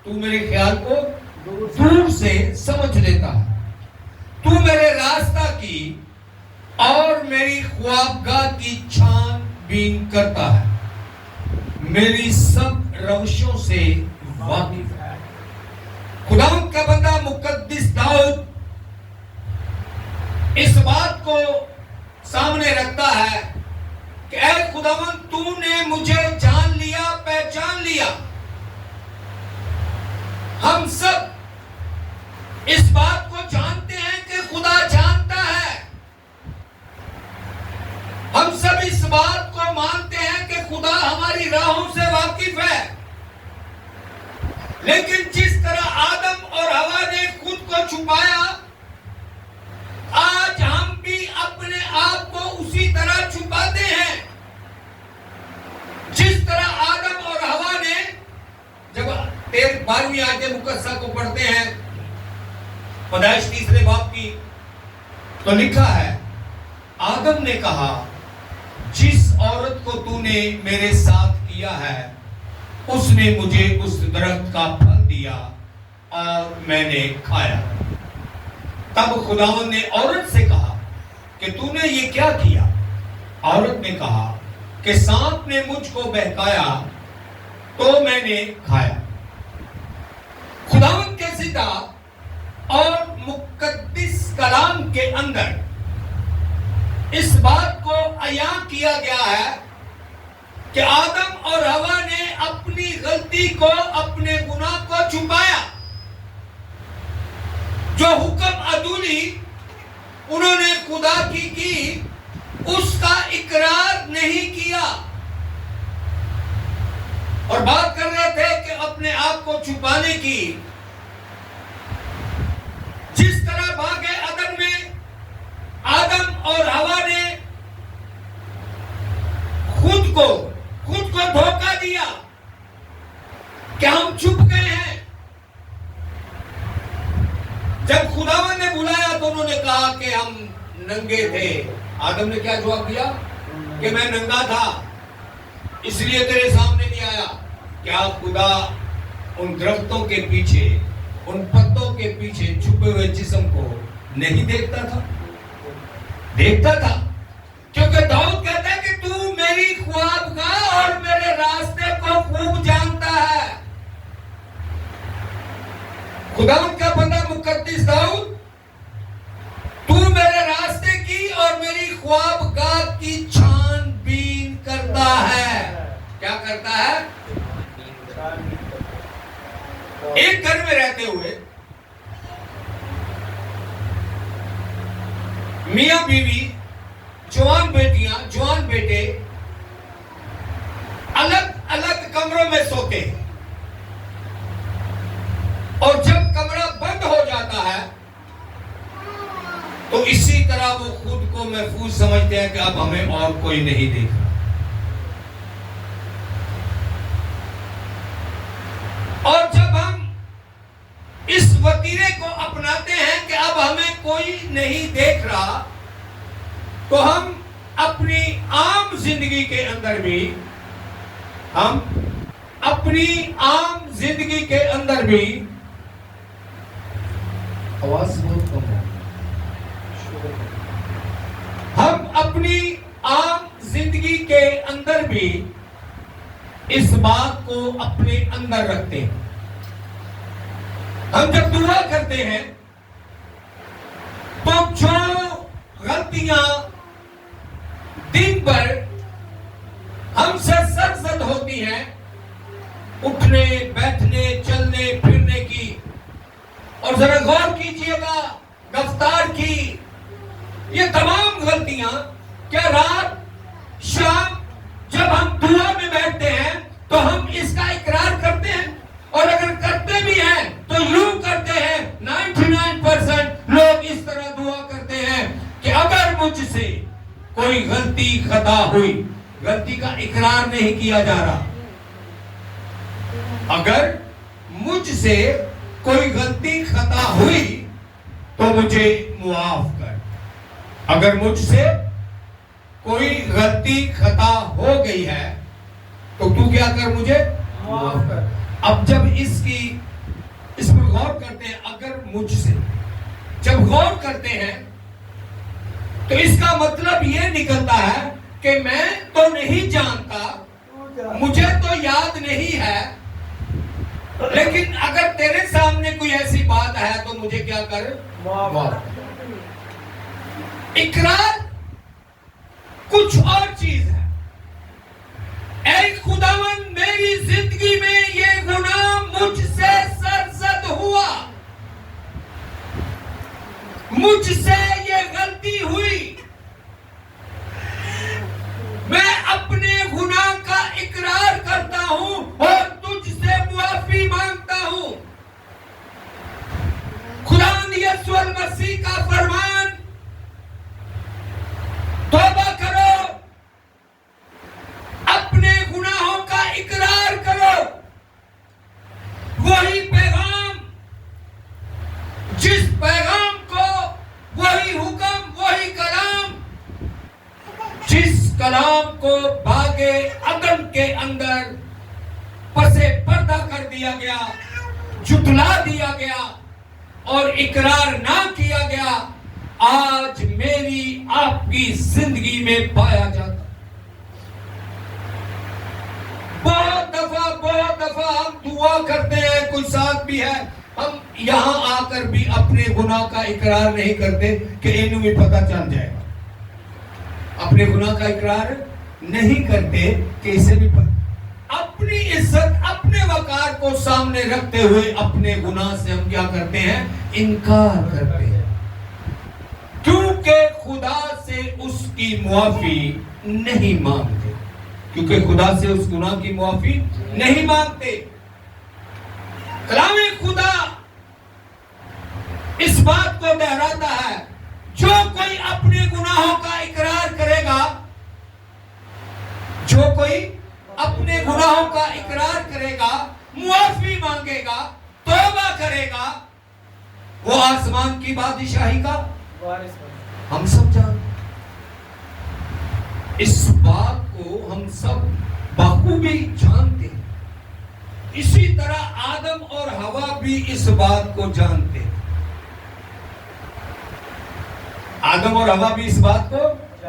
تو میرے خیال کو دور سے سمجھ لیتا ہے، تو میرے راستہ کی اور میری خوابگاہ کی چھان بین کرتا ہے، میری سب روشوں سے واقف ہے۔ خداوند کا بندہ مقدس داؤد اس بات کو سامنے رکھتا ہے کہ اے خداوند تو نے مجھے جان لیا، پہچان لیا۔ ہم سب اس بات کو جانتے ہیں کہ خدا جانتا ہے، ہم سب اس بات کو مانتے ہیں کہ خدا ہماری راہوں سے واقف ہے، لیکن جس طرح آدم اور حوا نے خود کو چھپایا، آج ہم بھی اپنے آپ کو اسی طرح چھپاتے ہیں جس طرح آدم اور حوا نے۔ جب 12ویں آیت مقدسہ کو پڑھتے ہیں پیدائش 3 باب کی، تو لکھا ہے آدم نے کہا جس عورت کو تو نے میرے ساتھ کیا ہے اس نے مجھے اس درخت کا پھل دیا اور میں نے کھایا۔ تب خداوند نے عورت سے کہا کہ تو نے یہ کیا کیا؟ عورت نے کہا کہ سانپ نے مجھ کو بہکایا تو میں نے کھایا۔ خداوند کے زندہ اور مقدس کلام کے اندر اس بات کو عیاں کیا گیا ہے کہ آدم اور حوا نے اپنی غلطی کو، اپنے گناہ کو چھپایا۔ جو حکم عدولی انہوں نے خدا کی اس کا اقرار نہیں کیا، اور بات کر رہے تھے کہ اپنے آپ کو چھپانے کی۔ جس طرح باغ عدن میں آدم اور حوا نے خود کو دھوکہ دیا کہ ہم چھپ گئے ہیں، جب خداوند نے بلایا تو انہوں نے کہا کہ ہم ننگے تھے۔ آدم نے کیا جواب دیا؟ کہ میں ننگا تھا اس لیے تیرے سامنے نہیں آیا۔ کیا خدا ان درختوں کے پیچھے، ان پتوں کے پیچھے چھپے ہوئے جسم کو نہیں دیکھتا تھا؟ دیکھتا تھا، کیونکہ داؤد کہتا ہے کہ تو میری خوابگاہ اور میرے راستے کو خوب جانتا ہے۔ خداوند کا بندہ مقدس داؤد، تو میرے راستے کی اور میری خوابگاہ کی چھان بین کرتا ہے۔ کیا کرتا ہے؟ ایک گھر میں رہتے ہوئے میاں بیوی، جوان بیٹیاں، جوان بیٹے الگ الگ کمروں میں سوتے ہیں، اور جب کمرہ بند ہو جاتا ہے تو اسی طرح وہ خود کو محفوظ سمجھتے ہیں کہ اب ہمیں اور کوئی نہیں دیکھ رہا، اور جب ہم اس وتیرے کو اپناتے ہیں کہ اب ہمیں کوئی نہیں دیکھ رہا، تو ہم اپنی عام زندگی کے اندر بھی آواز بہت کم ہے، ہم اپنی عام زندگی کے اندر بھی اس بات کو اپنے اندر رکھتے ہیں۔ ہم جب دعا کرتے ہیں تو جو غلطیاں دن بھر ہم سے سرزد ہوتی ہیں، اٹھنے، بیٹھنے، چلنے پھرنے کی، اور ذرا غور کیجئے گا گفتار کی، یہ تمام غلطیاں کیا رات شام جب ہم دعا میں بیٹھتے ہیں تو ہم اس کا اقرار کرتے ہیں؟ اور اگر کرتے بھی ہیں تو یوں کرتے ہیں، 99% لوگ اس طرح دعا کرتے ہیں کہ اگر مجھ سے کوئی غلطی خطا ہوئی، غلطی کا اقرار نہیں کیا جا رہا، اگر مجھ سے کوئی غلطی خطا ہوئی تو مجھے معاف کر، اگر مجھ سے کوئی غلطی خطا ہو گئی ہے تو تو کیا کر، مجھے معاف کر۔ اب جب اس کی غور کرتے ہیں اگر مجھ سے جب غور کرتے ہیں تو اس کا مطلب یہ نکلتا ہے کہ میں تو نہیں جانتا، مجھے تو یاد نہیں ہے، لیکن اگر تیرے سامنے کوئی ایسی بات ہے تو مجھے کیا کر معاف۔ اقرار کچھ اور چیز ہے۔ اے خداوند میری زندگی میں یہ گناہ مجھ سے سرزد ہوا، مجھ سے یہ غلطی ہوئی، میں اپنے گناہ کا اقرار کرتا ہوں اور تجھ سے معافی مانگتا ہوں۔ خداوند یسوع المسیح کا فرمان، توبہ کرو، اپنے گناہوں کا اقرار کرو۔ وہی پیغام، جس پیغام کو، وہی حکم، وہی کلام، جس کلام کو باغ عدن کے اندر پسے پردہ کر دیا گیا، جھٹلا دیا گیا اور اقرار نہ کیا گیا، آج میری آپ کی زندگی میں پایا جاتا۔ بہت دفعہ ہم دعا کرتے ہیں، کوئی ساتھ بھی ہے، ہم یہاں آ کر بھی اپنے گناہ کا اقرار نہیں کرتے کہ انہوں بھی پتہ چل جائے گا۔ اپنے گناہ کا اقرار نہیں کرتے کہ اسے بھی پتہ۔ اپنی عزت، اپنے وقار کو سامنے رکھتے ہوئے اپنے گناہ سے ہم کیا کرتے ہیں؟ انکار کرتے ہیں، کیونکہ خدا سے اس کی معافی نہیں مانگتے، کیونکہ خدا سے اس گناہ کی معافی نہیں مانگتے۔ کلام خدا اس بات کو دہراتا ہے، جو کوئی اپنے گناہوں کا اقرار کرے گا، جو کوئی اپنے گناہوں کا اقرار کرے گا، معافی مانگے گا، توبہ کرے گا، وہ آسمان کی بادشاہی کا ہم سب جانتے ہیں۔ اس بات کو ہم سب بخوبی جانتے ہیں۔ اسی طرح آدم اور حوا بھی اس بات کو جانتے ہیں۔ آدم اور حوا بھی اس بات کو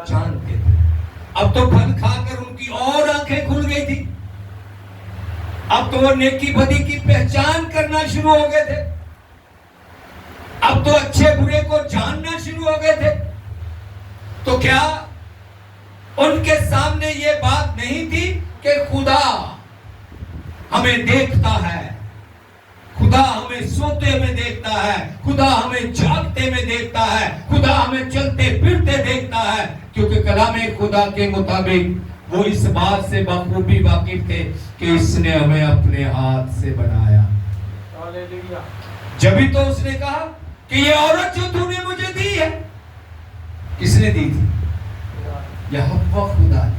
جانتے تھے۔ اب تو پھل کھا کر ان کی اور آنکھیں کھل گئی تھی، اب تو وہ نیکی بدی کی پہچان کرنا شروع ہو گئے تھے، اب تو اچھے برے کو جاننا شروع ہو گئے تھے۔ تو کیا ان کے سامنے یہ بات نہیں تھی کہ خدا ہمیں دیکھتا ہے، خدا ہمیں سوتے میں دیکھتا ہے، خدا ہمیں جاگتے میں دیکھتا ہے، خدا ہمیں چلتے پھرتے دیکھتا ہے؟ کیونکہ کلام خدا کے مطابق وہ اس بات سے بخوبی واقف تھے کہ اس نے ہمیں اپنے ہاتھ سے بنایا۔ جبھی تو اس نے کہا کہ یہ عورت جو تو نے مجھے دی ہے، کس نے دی تھی؟ یہ حوا خدا نے۔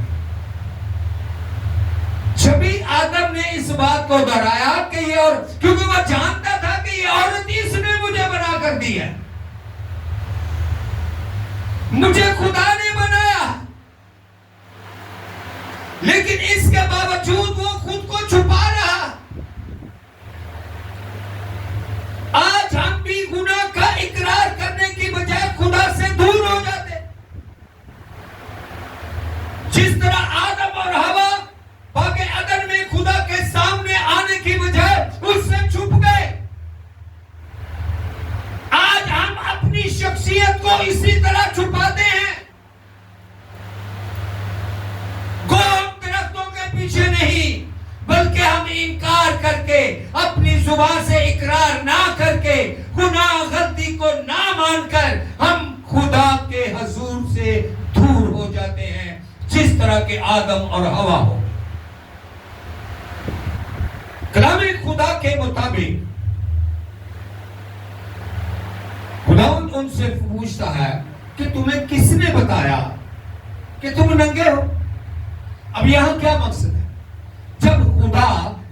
جبھی آدم نے اس بات کو دہرایا کہ یہ عورت، کیونکہ وہ جانتا تھا کہ یہ عورت اس نے مجھے بنا کر دی ہے، مجھے خدا نے بنایا، لیکن اس کے باوجود وہ خود کو چھپا رہا۔ آج ہم بھی گناہ کا اقرار کرنے کی بجائے خدا سے دور ہو جاتے، جس طرح آدم اور حوا باغ عدن میں خدا کے سامنے آنے کی بجائے اس سے چھپ گئے۔ آج ہم اپنی شخصیت کو اسی طرح چھپاتے ہیں۔ گو ہم درختوں کے پیچھے نہیں، بلکہ ہم انکار کر کے، اپنی زبان سے اقرار نہ کر کے، گناہ غلطی کو نہ مان کر ہم خدا کے حضور سے دور ہو جاتے ہیں، جس طرح کے آدم اور حوا ہو۔ کلام خدا کے مطابق خداوند ان سے پوچھتا ہے کہ تمہیں کس نے بتایا کہ تم ننگے ہو؟ اب یہاں کیا مقصد ہے؟ جب خدا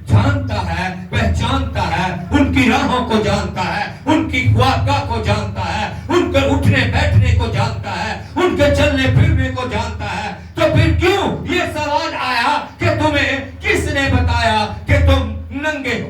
جانتا ہے، پہچانتا ہے، ان کی راہوں کو جانتا ہے، ان کی خواہگاہ کو جانتا ہے، ان کے اٹھنے بیٹھنے کو جانتا ہے، ان کے چلنے پھرنے کو جانتا ہے، تو پھر کیوں یہ سوال آیا کہ تمہیں کس نے بتایا کہ تم ننگے ہو؟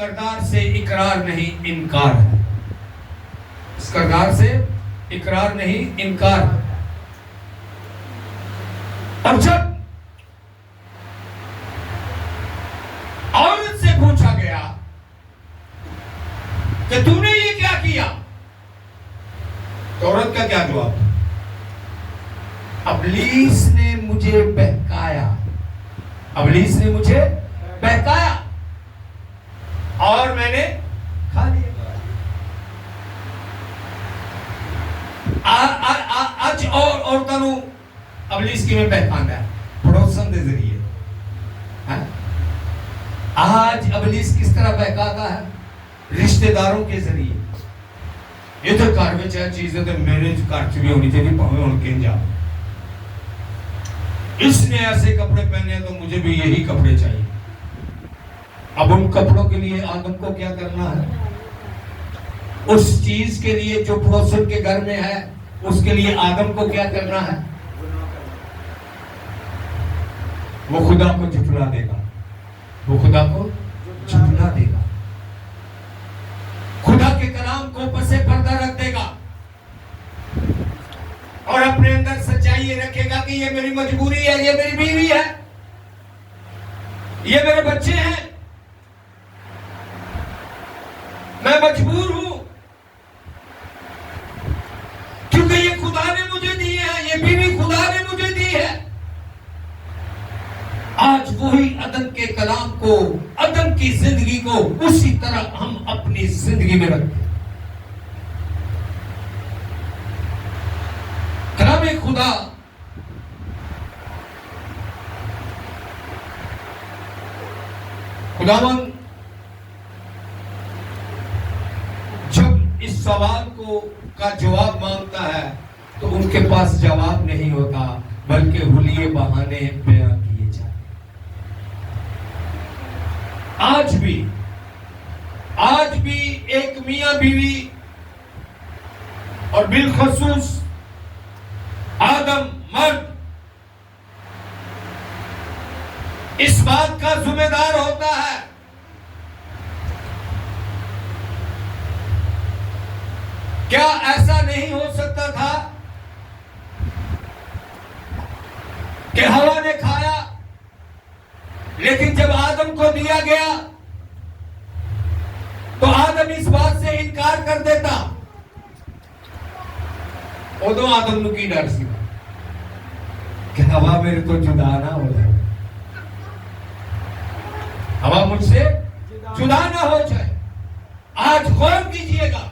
کردار سے اقرار نہیں انکار ہے. اس کردار سے اقرار نہیں انکار ہے. اور جب عورت سے پوچھا گیا کہ تو نے یہ کیا کیا، تو عورت کا کیا جواب تھا؟ ابلیس نے مجھے بہکایا، ابلیس نے مجھے بہکایا اور میں نے کھا لیا. اج اور عورتوں نو ابلیس کی میں بہکانا ہے پڑوسن دے ذریعے. آج ابلیس کس طرح بہکاتا ہے؟ رشتہ داروں کے ذریعے. یہ تو گھر میں چاہے چیزیں تو میرے گھر چ بھی ہونی چاہیے، پاویں ہن کہیں جا. اس نے ایسے کپڑے پہنے ہیں تو مجھے بھی یہی کپڑے چاہیے. اب ان کپڑوں کے لیے آدم کو کیا کرنا ہے؟ اس چیز کے لیے جو پڑوسن کے گھر میں ہے اس کے لیے آدم کو کیا کرنا ہے؟ وہ خدا کو جھٹلا دے گا، وہ خدا کو جھٹلا دے گا، خدا کے کلام کو پس پردہ رکھ دے گا اور اپنے اندر سچائی یہ رکھے گا کہ یہ میری مجبوری ہے، یہ میری بیوی ہے، یہ میرے بچے ہیں، میں مجبور ہوں کیونکہ یہ خدا نے مجھے دی ہے، یہ بیوی خدا نے مجھے دی ہے. آج وہی عدن کے کلام کو، عدن کی زندگی کو اسی طرح ہم اپنی زندگی میں رکھتے ہیں. کلام خدا خداوند جب اس سوال کو کا جواب مانگتا ہے تو ان کے پاس جواب نہیں ہوتا بلکہ حلیے بہانے بیان کیے جاتے. آج بھی ایک میاں بیوی اور بالخصوص آدم مرد اس بات کا ذمہ دار ہوتا ہے کیا ایسا نہیں ہو سکتا تھا کہ ہوا نے کھایا لیکن جب آدم کو دیا گیا تو آدم اس بات سے انکار کر دیتا؟ ادو آدم نو کی ڈر سی کہ ہوا میرے تو جدا نہ ہو جائے، ہوا مجھ سے جدا نہ ہو جائے. آج غور کیجئے گا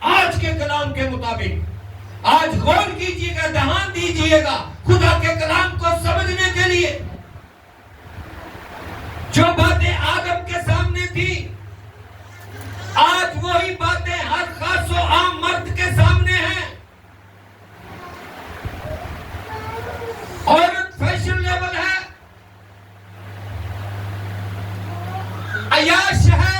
آج کے کلام کے مطابق، آج غور کیجئے گا، دھیان دیجئے گا خدا کے کلام کو سمجھنے کے لیے. جو باتیں آدم کے سامنے تھی آج وہی باتیں ہر خاص و عام مرد کے سامنے ہیں. عورت فیشن لیول ہے، عیاش ہے.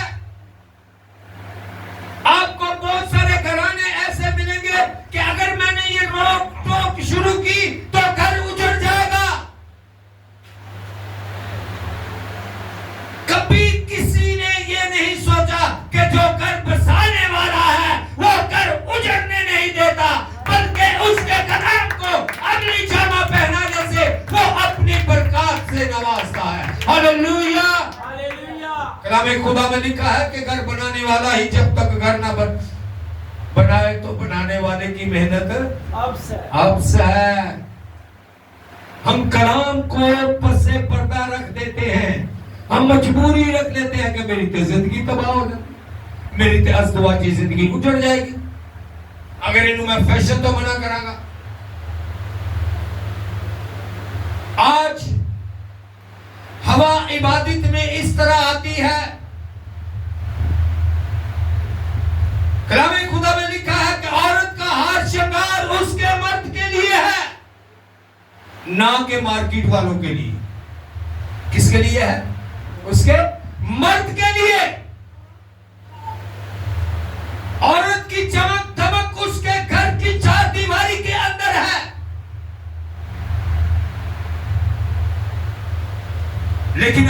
آپ کو بہت سارے گھرانے ایسے ملیں گے کہ اگر میں نے یہ روک ٹوک شروع کی تو گھر اجڑ جائے گا. کبھی کسی نے یہ نہیں سوچا کہ جو گھر بسانے والا ہے وہ گھر اجڑنے نہیں دیتا بلکہ اس کے کلام کو اگلی جامہ پہنانے سے وہ اپنی برکات سے نوازتا ہے. ہاللیلویا. کلام خدا میں لکھا ہے کہ گھر بنانے والا ہی جب تک گھر نہ بنائے تو بنانے والے کی محنت اب سے ہے. ہم کلام کو پس پردہ رکھ دیتے ہیں، ہم مجبوری رکھ لیتے ہیں کہ میری تو زندگی تباہ ہو جائے، میری تو ازدواجی زندگی اجڑ جائے گی اگر انہوں میں فیشن تو منع کرا گا. آج ہوا عبادت میں اس طرح آتی ہے. کلام خدا میں لکھا ہے کہ عورت کا ہار شنگار اس کے مرد کے لیے ہے نہ کہ مارکیٹ والوں کے لیے. کس کے لیے ہے؟ اس کے مرد کے لیے. عورت کی چمک دھمک اس کے گھر کی چار دیواری کے اندر ہے. لیکن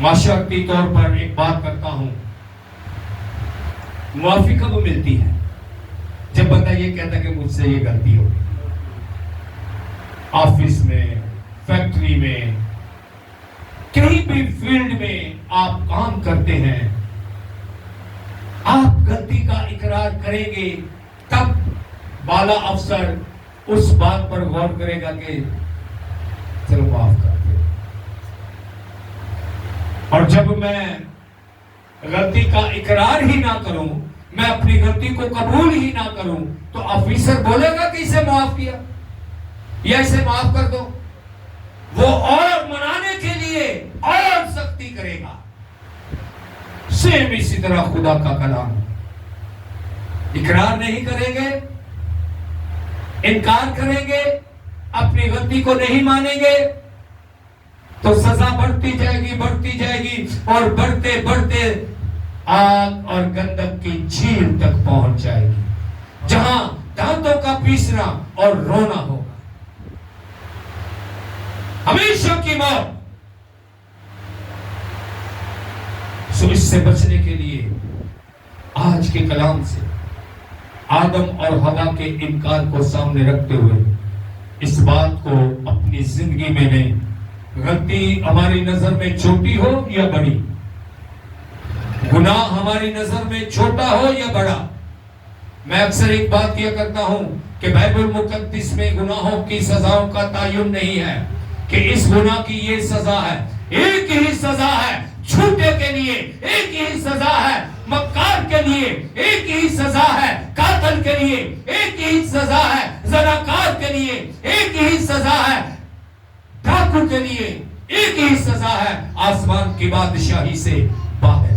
معاشرتی طور پر ایک بات کرتا ہوں، معافی کب ملتی ہے؟ جب بندہ یہ کہتا کہ مجھ سے یہ غلطی ہو گئی۔ آفس میں، فیکٹری میں، کہیں بھی فیلڈ میں آپ کام کرتے ہیں، آپ غلطی کا اقرار کریں گے، تب بالا افسر اس بات پر غور کرے گا کہ چلو معاف کر دے۔ اور جب میں غلطی کا اقرار ہی نہ کروں، میں اپنی غلطی کو قبول ہی نہ کروں، تو آفیسر بولے گا کہ اسے معاف کیا یا اسے معاف کر دو، وہ اور منانے کے لیے اور سختی کرے گا۔ سیم اسی طرح خدا کا کلام، اقرار نہیں کریں گے، انکار کریں گے، اپنی غلطی کو نہیں مانیں گے، تو سزا بڑھتی جائے گی، بڑھتی جائے گی، اور بڑھتے بڑھتے آگ اور گندک کی جھیل تک پہنچ جائے گی، جہاں دانتوں کا پیسنا اور رونا ہوگا، ہمیشہ کی موت۔ سو اس سے بچنے کے لیے آج کے کلام سے آدم اور حوا کے انکار کو سامنے رکھتے ہوئے اس بات کو اپنی زندگی میں لیں، غلطی ہماری نظر میں چھوٹی ہو یا بڑی، گناہ ہماری نظر میں چھوٹا ہو یا بڑا۔ میں اکثر ایک بات کیا کرتا ہوں کہ بائبل مقدس میں گناہوں کی سزاؤں کا تعین نہیں ہے کہ اس گناہ کی یہ سزا ہے، ایک ہی سزا ہے جھوٹے کے لیے، ایک ہی سزا ہے مکار کے لیے، ایک ہی سزا ہے قاتل کے لیے، ایک ہی سزا ہے زناکار کے لیے، ایک ہی سزا ہے ڈاکو کے لیے، ایک ہی سزا ہے آسمان کی بادشاہی سے باہر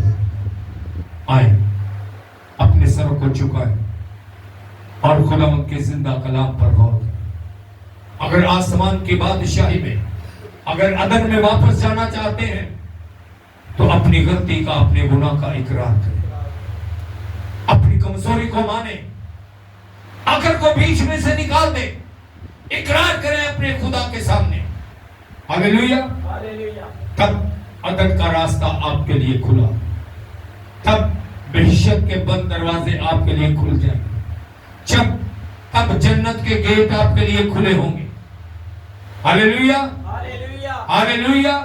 آئیں، اپنے سروں کو جھکائیں اور خداوند کے زندہ کلام پر غور کریں۔ اگر آسمان کی بادشاہی میں، اگر عدن میں واپس جانا چاہتے ہیں تو اپنی غلطی کا، اپنے گناہ کا اقرار کریں، اپنی کمزوری کو مانیں، آخر کو بیچ میں سے نکال دیں، اقرار کریں اپنے خدا کے سامنے۔ ہاللیلویا۔ تب عدن کا راستہ آپ کے لیے کھلا، تب بہشت کے بند دروازے آپ کے لیے کھل جائیں گے، تب جنت کے گیٹ آپ کے لیے کھلے ہوں گے۔ ہاللیلویا، ہاللیلویا۔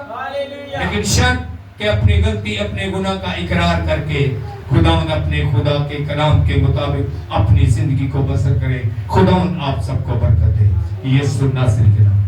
لیکن شرط کہ اپنی غلطی، اپنے گناہ کا اقرار کر کے خداوند اپنے خدا کے کلام کے مطابق اپنی زندگی کو بسر کرے۔ خداوند آپ سب کو برکت دے، یسوع ناصری کے نام۔